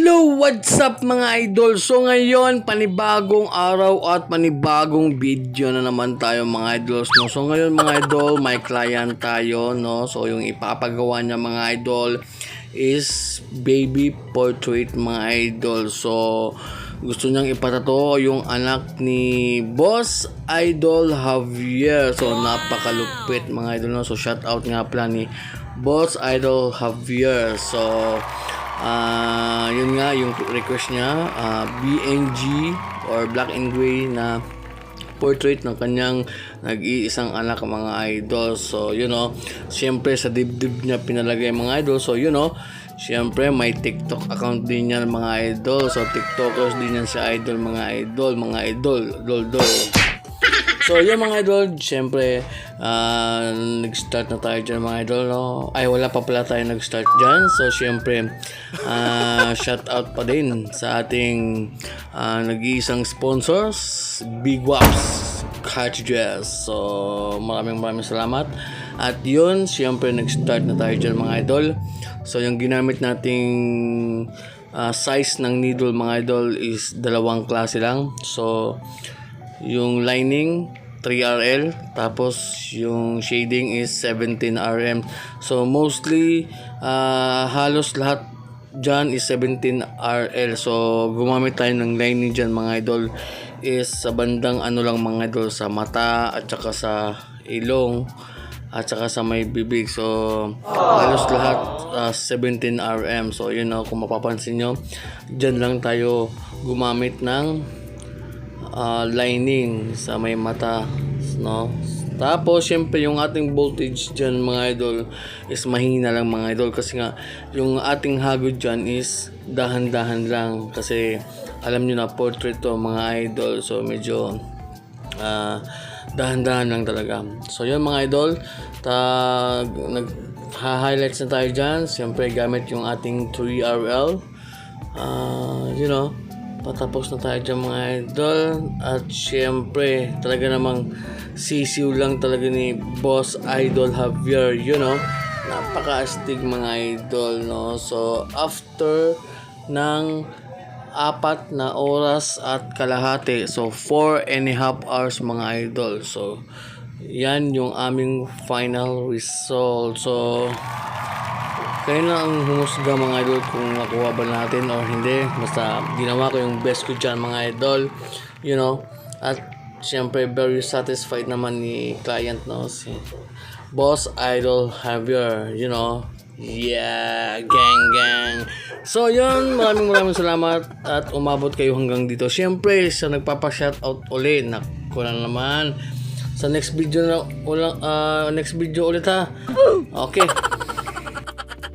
Hello, what's up mga idol? So ngayon, panibagong araw at panibagong video na naman tayo mga idols, no? So ngayon mga idol, may client tayo, no? So yung ipapagawa niya mga idol is baby portrait mga idol. So gusto niyang ipatato yung anak ni Boss Idol Javier. So napakalupit mga idol, no? So shout out nga pala ni Boss Idol Javier. So yun nga yung request niya, BNG or black and gray na portrait ng kanyang nag-iisang anak mga idol. So syempre sa dibdib niya pinalagay mga idol. So syempre may TikTok account din yan mga idol. So TikTokers din yan si idol mga idol. So yun mga idol, syempre nag-start na tayo dyan mga idol, no? Ay wala pa pala tayo nag-start dyan. So syempre shout out pa din sa ating nag-iisang sponsors, Big Waps Cartridges. So maraming salamat. At yun, syempre nag-start na tayo dyan mga idol. So yung ginamit nating size ng needle mga idol is dalawang klase lang. So yung lining 3RL, tapos yung shading is 17RM. So mostly halos lahat dyan is 17RL. So gumamit tayo ng lining dyan mga idol is sa bandang lang mga idol, sa mata at saka sa ilong at saka sa may bibig. So halos lahat 17RM. So kung mapapansin nyo, dyan lang tayo gumamit ng lining sa may mata, no? Tapos syempre yung ating voltage dyan mga idol is mahina lang mga idol, kasi nga yung ating hagod dyan is dahan-dahan lang, kasi alam nyo na portrait to mga idol. So medyo dahan-dahan lang talaga. So yun mga idol, nag-highlights na tayo dyan. Syempre gamit yung ating 3RL. Patapos na tayo dyan mga idol. At syempre talaga namang sisiw lang talaga ni Boss Idol Javier, napaka-astig mga idol, no? So after ng 4 na oras at kalahati, so 4.5 hours mga idol. So yan yung aming final result. So kayo na ang humusga mga idol kung nakuha ba natin or hindi. Basta ginawa ko yung best ko dyan mga idol. At syempre very satisfied naman ni client, no? Si Boss Idol Javier, Yeah, gang. So yun, maraming salamat at umabot kayo hanggang dito. Syempre sa nagpapa-shoutout ulit, naku lang naman. Sa next video ulit ha. Okay.